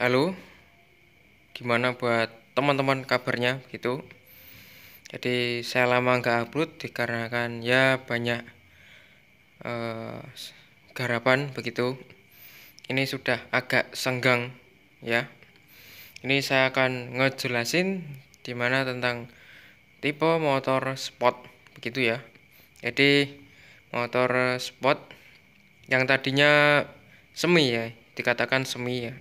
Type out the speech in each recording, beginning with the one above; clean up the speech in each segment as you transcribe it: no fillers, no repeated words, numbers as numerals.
Halo, gimana buat teman-teman kabarnya gitu. Jadi saya lama nggak upload dikarenakan ya banyak eh, garapan begitu. Ini sudah agak senggang ya. Ini saya akan ngejelasin dimana tentang tipe motor sport begitu ya. Jadi motor sport yang tadinya semi ya, dikatakan semi ya.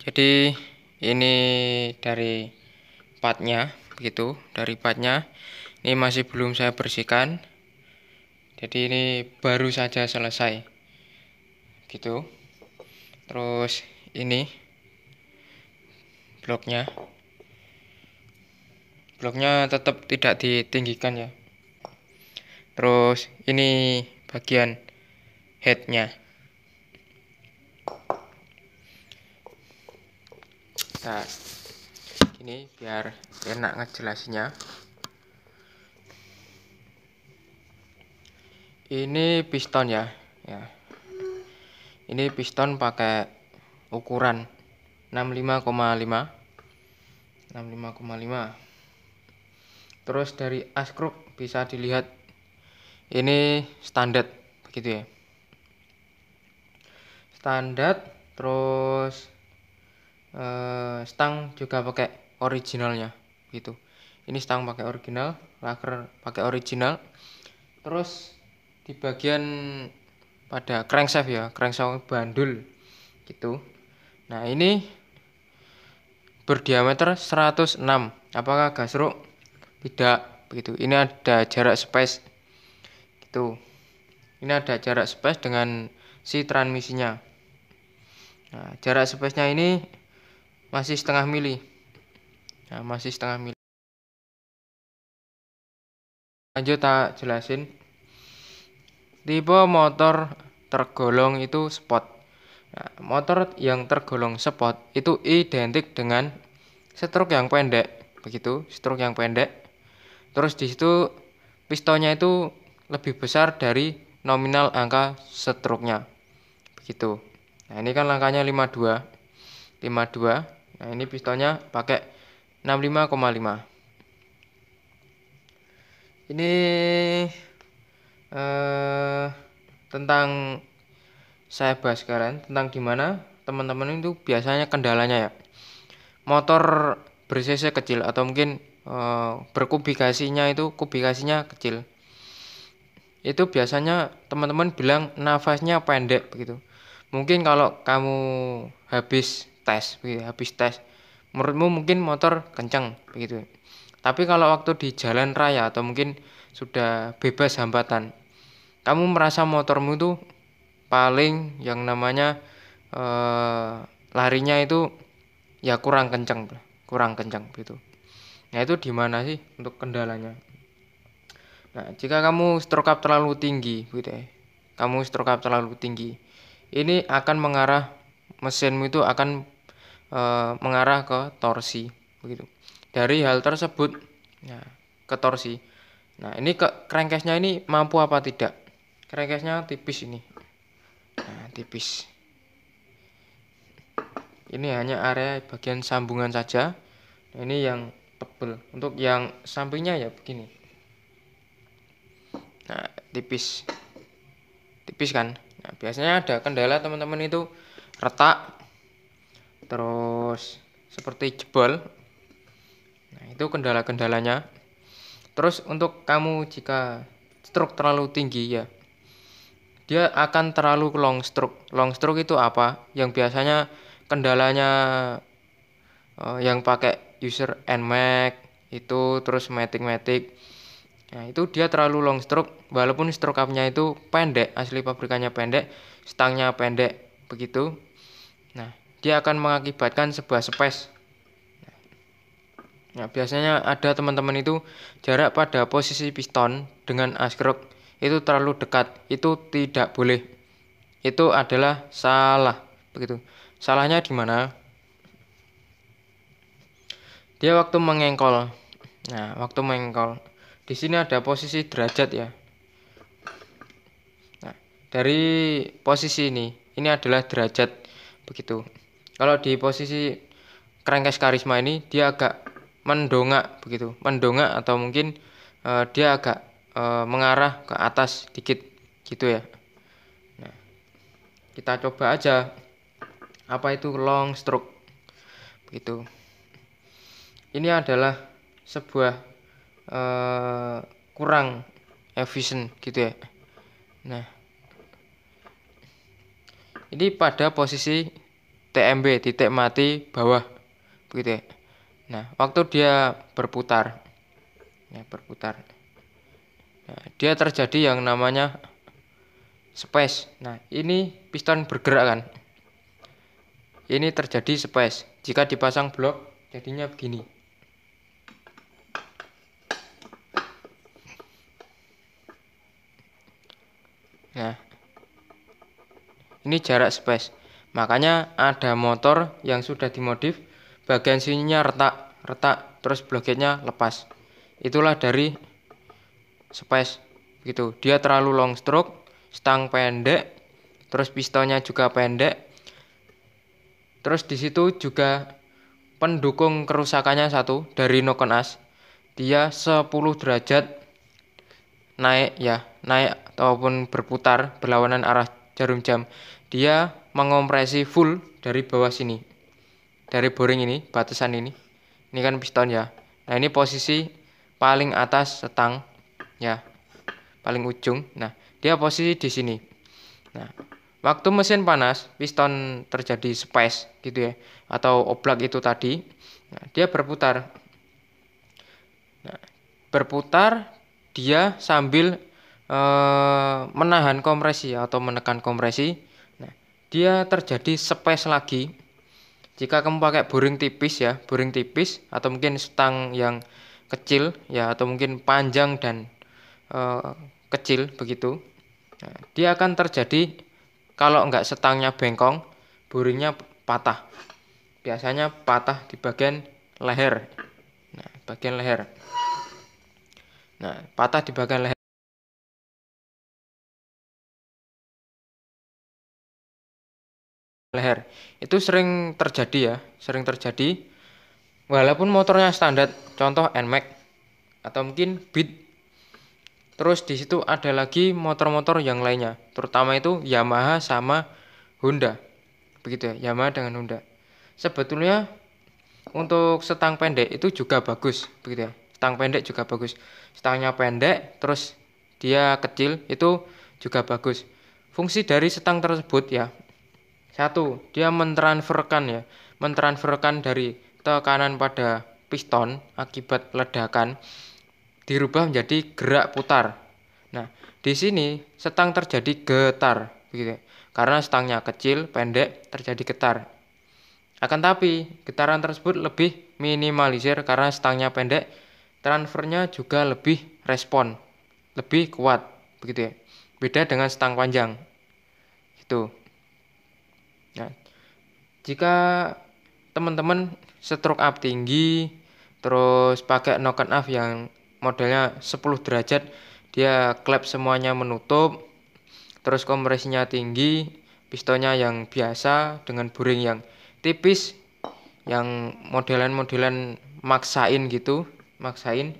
Jadi ini dari partnya begitu, dari partnya ini masih belum saya bersihkan. Jadi ini baru saja selesai gitu. Terus ini bloknya. Bloknya tetap tidak ditinggikan ya. Terus ini bagian headnya. Nah, ini biar enak ngejelasinnya. Ini piston ya. Ya. Ini piston pakai ukuran 65,5. 65,5. Terus dari askruk bisa dilihat ini standar begitu ya. Standar, terus stang juga pakai originalnya gitu. Ini stang pakai original, laker pakai original. Terus di bagian pada crankshaft ya, crankshaft bandul gitu. Nah, ini berdiameter 106. Apakah gasruk? Tidak begitu. Ini ada jarak space gitu. Ini ada jarak space dengan si transmisinya. Nah, jarak space-nya ini masih setengah mili. Nah, masih setengah mili. Lanjut tak jelasin. Tipe motor tergolong itu sport. Nah, motor yang tergolong sport itu identik dengan stroke yang pendek, begitu, stroke yang pendek. Terus di situ pistonnya itu lebih besar dari nominal angka stroke-nya. Begitu. Nah, ini kan angkanya 52. 52. Nah, ini pistonnya pakai 65,5. Ini eh tentang saya bahas sekarang tentang gimana teman-teman itu biasanya kendalanya ya. Motor ber-cc kecil atau mungkin berkubikasinya itu kubikasinya kecil. Itu biasanya teman-teman bilang nafasnya pendek begitu. Mungkin kalau kamu habis tes, begitu, habis tes, menurutmu mungkin motor kencang begitu. Tapi kalau waktu di jalan raya atau mungkin sudah bebas hambatan, kamu merasa motormu itu paling yang namanya larinya itu ya kurang kencang gitu. Nah, itu di mana sih untuk kendalanya? Nah, jika kamu stroke up terlalu tinggi, gitu ya. Kamu stroke up terlalu tinggi. Ini akan mengarah mesinmu itu akan mengarah ke torsi, begitu. Dari hal tersebut, ya, ke torsi. Nah, ini ke crankcase-nya ini mampu apa tidak? Crankcase-nya tipis ini. Nah, tipis. Ini hanya area bagian sambungan saja. Nah, ini yang tebel. Untuk yang sampingnya ya begini. Nah, tipis. Tipis kan. Nah, biasanya ada kendala teman-teman itu retak, terus seperti jebol. Nah, itu kendala-kendalanya. Terus untuk kamu jika stroke terlalu tinggi ya, dia akan terlalu long stroke. Long stroke itu apa? Yang biasanya kendalanya yang pakai user NMAX itu, terus Matic. Nah, itu dia terlalu long stroke, walaupun stroke up-nya itu pendek, asli pabrikannya pendek, stangnya pendek, begitu. Nah, dia akan mengakibatkan sebuah space. Nah, biasanya ada teman-teman itu jarak pada posisi piston dengan askruk itu terlalu dekat. Itu tidak boleh. Itu adalah salah, begitu. Salahnya di mana? Dia waktu mengengkol. Nah, waktu mengengkol. Di sini ada posisi derajat ya. Nah, dari posisi ini adalah derajat begitu. Kalau di posisi crankcase Karisma ini dia agak mendongak begitu, mendongak atau mungkin dia agak mengarah ke atas dikit gitu ya. Nah, kita coba aja apa itu long stroke begitu. Ini adalah sebuah kurang efisien gitu ya. Nah, ini pada posisi TMB, titik mati bawah begitu ya. Nah, waktu dia berputar ya, berputar, nah, dia terjadi yang namanya space. Nah, ini piston bergerak kan, ini terjadi space. Jika dipasang blok jadinya begini. Nah, ini jarak space. Makanya ada motor yang sudah dimodif, bagian sininya retak, terus bloketnya lepas. Itulah dari space gitu. Dia terlalu long stroke, stang pendek, terus pistonnya juga pendek. Terus di situ juga pendukung kerusakannya satu dari Nokon As. Dia 10 derajat naik ya, naik ataupun berputar berlawanan arah jarum jam. Dia mengompresi full dari bawah sini. Dari boring ini, batasan ini. Ini kan piston ya. Nah, ini posisi paling atas setang ya, paling ujung. Nah, dia posisi di sini. Nah, waktu mesin panas, piston terjadi space gitu ya, atau oblak itu tadi. Nah, dia berputar. Nah, berputar dia sambil menahan kompresi atau menekan kompresi. Nah, dia terjadi space lagi. Jika kamu pakai boring tipis ya, boring tipis atau mungkin stang yang kecil ya, atau mungkin panjang dan kecil begitu. Nah, dia akan terjadi kalau enggak stangnya bengkong, boringnya patah. Biasanya patah di bagian leher. Nah, bagian leher. Nah, patah di bagian leher. Itu sering terjadi ya, sering terjadi. Walaupun motornya standar, contoh NMAX atau mungkin Beat. Terus di situ ada lagi motor-motor yang lainnya, terutama itu Yamaha sama Honda. Begitu ya, Yamaha dengan Honda. Sebetulnya untuk stang pendek itu juga bagus, begitu ya. Stang pendek juga bagus. Stangnya pendek, terus dia kecil, itu juga bagus. Fungsi dari stang tersebut ya, satu, dia mentransferkan dari tekanan pada piston akibat ledakan dirubah menjadi gerak putar. Nah, di sini stang terjadi getar, begitu ya. Karena stangnya kecil, pendek, terjadi getar. Akan tapi, getaran tersebut lebih minimalisir karena stangnya pendek, transfernya juga lebih respon, lebih kuat, begitu ya. Beda dengan stang panjang. Gitu. Nah, jika teman-teman stroke up tinggi, terus pakai knock and off yang modelnya 10 derajat, dia klep semuanya menutup, terus kompresinya tinggi, pistonnya yang biasa dengan boring yang tipis, yang modelan-modelan maksain gitu, maksain,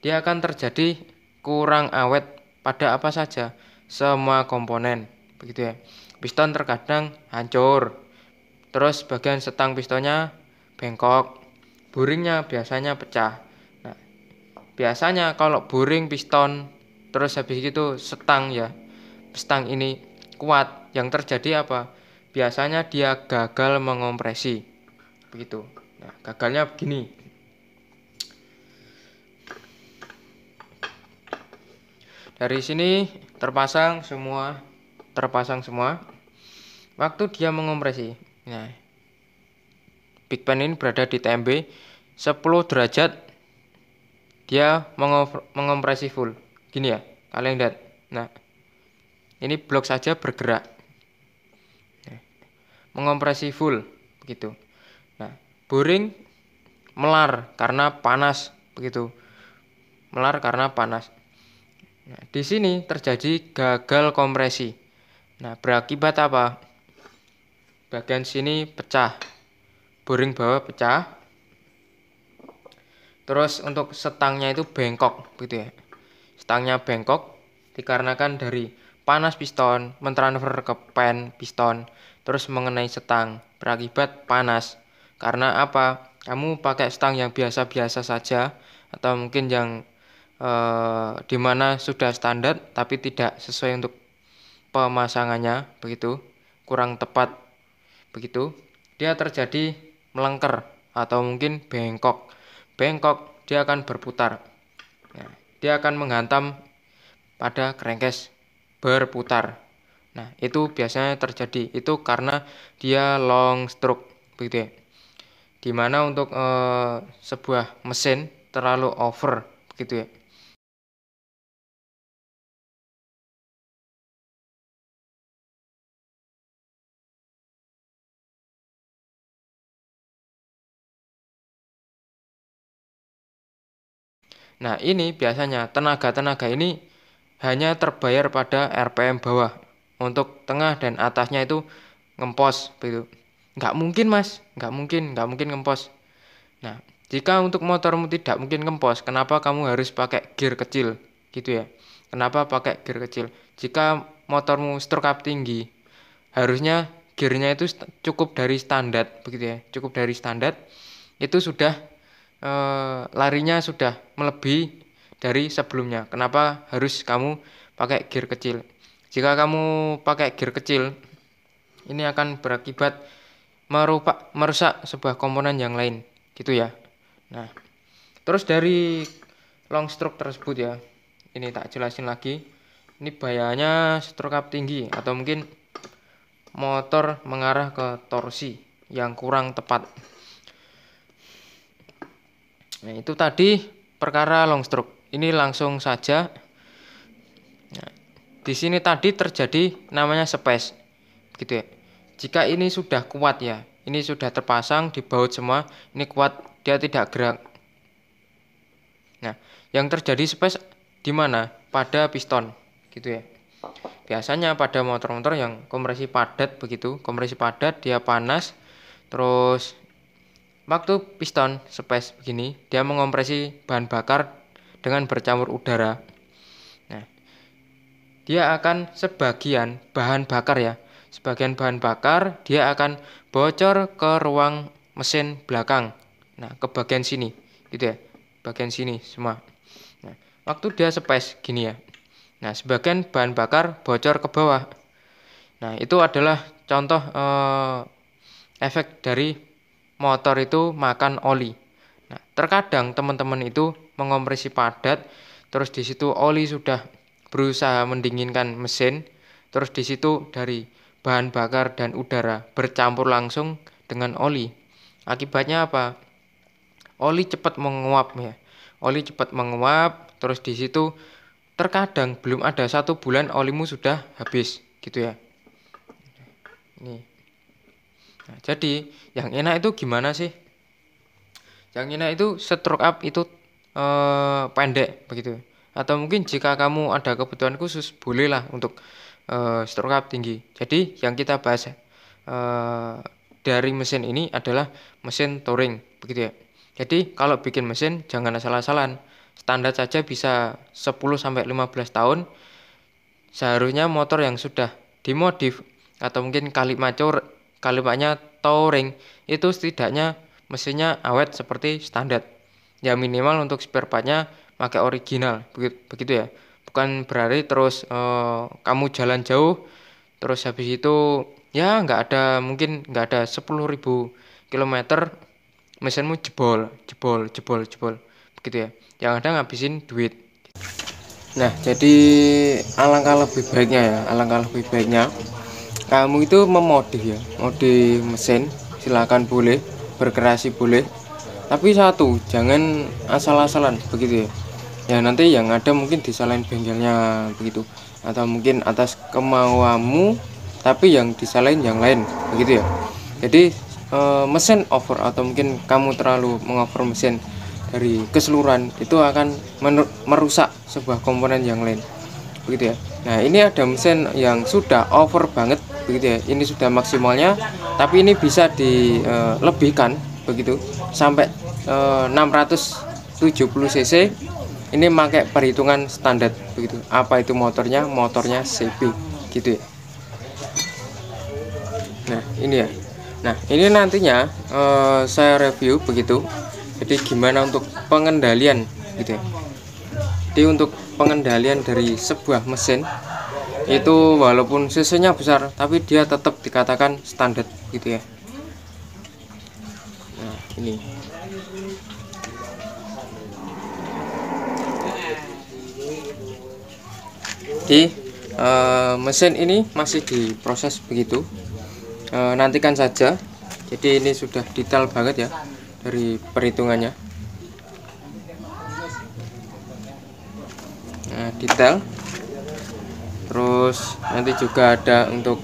dia akan terjadi kurang awet pada apa saja, semua komponen, begitu ya. Piston terkadang hancur, terus bagian setang pistonnya bengkok, boringnya biasanya pecah. Nah, biasanya kalau boring piston, terus habis itu setang ya, stang ini kuat, yang terjadi apa? Biasanya dia gagal menkompresi, begitu. Nah, gagalnya begini. Dari sini terpasang semua. Waktu dia menkompresi. Nah, Big Pen ini berada di TMB 10 derajat, dia menkompresi full. Gini ya, kalian lihat. Nah, ini blok saja bergerak. Nah, menkompresi full begitu. Nah, boring melar karena panas begitu. Melar karena panas. Nah, di sini terjadi gagal kompresi. Nah, berakibat apa? Bagian sini pecah, boring bawah pecah. Terus untuk setangnya itu bengkok gitu ya. Setangnya bengkok dikarenakan dari panas piston mentransfer ke pen piston terus mengenai setang, berakibat panas. Karena apa? Kamu pakai setang yang biasa-biasa saja atau mungkin yang dimana sudah standar tapi tidak sesuai untuk pemasangannya, begitu kurang tepat, begitu dia terjadi melengker atau mungkin bengkok dia akan berputar. Nah, dia akan menghantam pada crankcase berputar. Nah, itu biasanya terjadi itu karena dia long stroke, begitu ya. Dimana untuk sebuah mesin terlalu over, begitu ya. Nah, ini biasanya tenaga-tenaga ini hanya terbayar pada RPM bawah. Untuk tengah dan atasnya itu ngempos begitu. Nggak mungkin mas, nggak mungkin ngempos. Nah, jika untuk motormu tidak mungkin ngempos, kenapa kamu harus pakai gear kecil gitu ya? Kenapa pakai gear kecil? Jika motormu stroke up tinggi, harusnya gearnya itu cukup dari standar begitu ya, cukup dari standar itu sudah larinya sudah melebihi dari sebelumnya. Kenapa harus kamu pakai gear kecil? Jika kamu pakai gear kecil, ini akan berakibat merusak sebuah komponen yang lain, gitu ya. Nah, terus dari long stroke tersebut ya, ini tak jelasin lagi. Ini bahayanya stroke up tinggi atau mungkin motor mengarah ke torsi yang kurang tepat. Nah, itu tadi perkara long stroke. Ini langsung saja. Nah, di sini tadi terjadi namanya space, gitu ya. Jika ini sudah kuat ya, ini sudah terpasang di baut semua, ini kuat, dia tidak gerak. Nah, yang terjadi space di mana? Pada piston, gitu ya. Biasanya pada motor-motor yang kompresi padat begitu, kompresi padat dia panas, terus waktu piston space begini, dia mengompresi bahan bakar dengan bercampur udara. Nah, dia akan sebagian bahan bakar ya, sebagian bahan bakar dia akan bocor ke ruang mesin belakang. Nah, ke bagian sini, gitu ya, bagian sini semua. Nah, waktu dia space gini ya. Nah, sebagian bahan bakar bocor ke bawah. Nah, itu adalah contoh efek dari motor itu makan oli. Nah, terkadang teman-teman itu mengompresi padat, terus di situ oli sudah berusaha mendinginkan mesin, terus di situ dari bahan bakar dan udara bercampur langsung dengan oli. Akibatnya apa? Oli cepat menguap ya. Oli cepat menguap, terus di situ terkadang belum ada 1 bulan olimu sudah habis, gitu ya. Nih. Nah, jadi yang enak itu gimana sih? Yang enak itu stroke up itu pendek begitu. Atau mungkin jika kamu ada kebutuhan khusus, bolehlah untuk stroke up tinggi. Jadi yang kita bahas dari mesin ini adalah mesin touring, begitu ya. Jadi kalau bikin mesin jangan asal-asalan. Standar saja bisa 10-15 tahun. Seharusnya motor yang sudah dimodif atau mungkin kalimatnya touring itu setidaknya mesinnya awet seperti standar. Ya minimal untuk spare partnya pakai original, begitu ya. Bukan berarti terus kamu jalan jauh terus habis itu ya mungkin nggak ada 10.000 kilometer mesinmu jebol begitu ya. Yang ada ngabisin duit. Nah, jadi alangkah lebih baiknya kamu itu memodif ya, modif mesin, silakan boleh, berkreasi boleh. Tapi satu, jangan asal-asalan begitu ya. Ya nanti yang ada mungkin disalahin bengkelnya begitu, atau mungkin atas kemauanmu, tapi yang disalahin yang lain begitu ya. Jadi mesin over atau mungkin kamu terlalu mengover mesin dari keseluruhan itu akan merusak sebuah komponen yang lain begitu ya. Nah, ini ada mesin yang sudah over banget begitu ya. Ini sudah maksimalnya, tapi ini bisa dilebihkan begitu sampai 670 cc. Ini pakai perhitungan standar begitu. Apa itu motornya? Motornya CB gitu ya. Nah, ini ya. Nah, ini nantinya saya review begitu. Jadi gimana untuk pengendalian gitu ya. Jadi untuk pengendalian dari sebuah mesin itu walaupun cc-nya besar, tapi dia tetap dikatakan standar gitu ya. Nah, ini. Jadi mesin ini masih diproses begitu. Nantikan saja. Jadi ini sudah detail banget ya dari perhitungannya. Nah, detail. Terus nanti juga ada untuk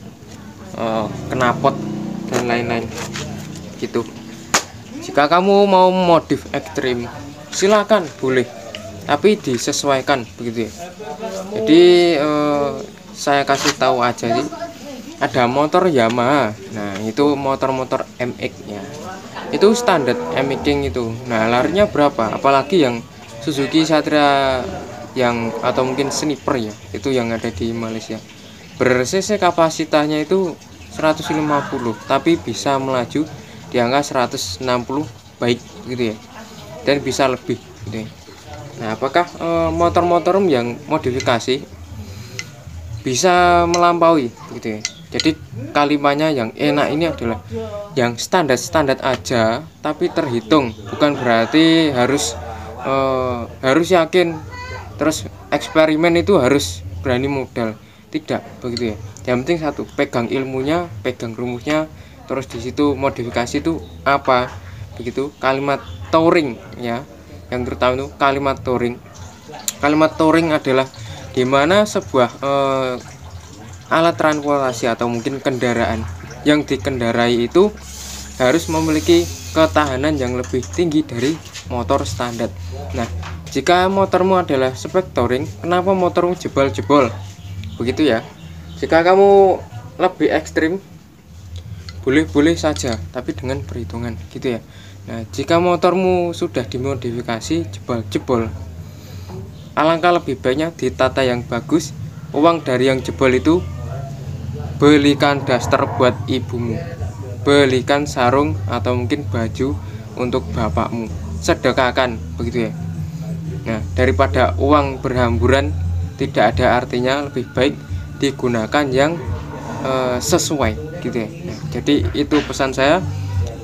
knalpot dan lain-lain gitu. Jika kamu mau modif ekstrim, silakan, boleh, tapi disesuaikan begitu ya. Jadi saya kasih tahu aja sih, ada motor Yamaha. Nah, itu motor-motor MX ya, itu standar MX itu. Nah, larinya berapa? Apalagi yang Suzuki Satria yang atau mungkin Sniper ya, itu yang ada di Malaysia, ber-cc kapasitasnya itu 150, tapi bisa melaju di angka 160 baik gitu ya, dan bisa lebih gitu ya. Nah, apakah motor-motor yang modifikasi bisa melampaui gitu ya. Jadi kalimatnya yang enak ini adalah yang standar-standar aja, tapi terhitung, bukan berarti harus yakin, terus eksperimen itu harus berani modal, tidak begitu ya. Yang penting satu, pegang ilmunya, pegang rumusnya, terus di situ modifikasi itu apa begitu. Kalimat touring ya, yang terutama itu kalimat touring. Kalimat touring adalah dimana sebuah alat transportasi atau mungkin kendaraan yang dikendarai itu harus memiliki ketahanan yang lebih tinggi dari motor standar. Nah, jika motormu adalah spek touring, kenapa motormu jebol-jebol begitu ya. Jika kamu lebih ekstrim, boleh-boleh saja, tapi dengan perhitungan gitu ya. Nah, jika motormu sudah dimodifikasi jebol-jebol, alangkah lebih baiknya ditata yang bagus. Uang dari yang jebol itu belikan daster buat ibumu, belikan sarung atau mungkin baju untuk bapakmu, sedekahkan begitu ya. Nah, daripada uang berhamburan tidak ada artinya, lebih baik digunakan yang sesuai gitu ya. Nah, jadi itu pesan saya,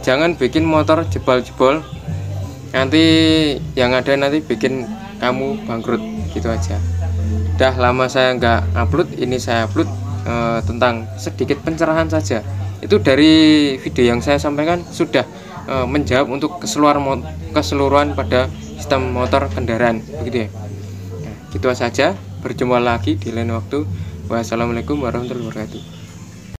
jangan bikin motor jebol-jebol, nanti yang ada nanti bikin kamu bangkrut gitu aja. Udah lama saya nggak upload, ini saya upload tentang sedikit pencerahan saja. Itu dari video yang saya sampaikan sudah menjawab untuk keseluruhan pada sistem motor kendaraan begitu ya. Nah, gitu saja, berjumpa lagi di lain waktu. Wassalamualaikum warahmatullahi wabarakatuh.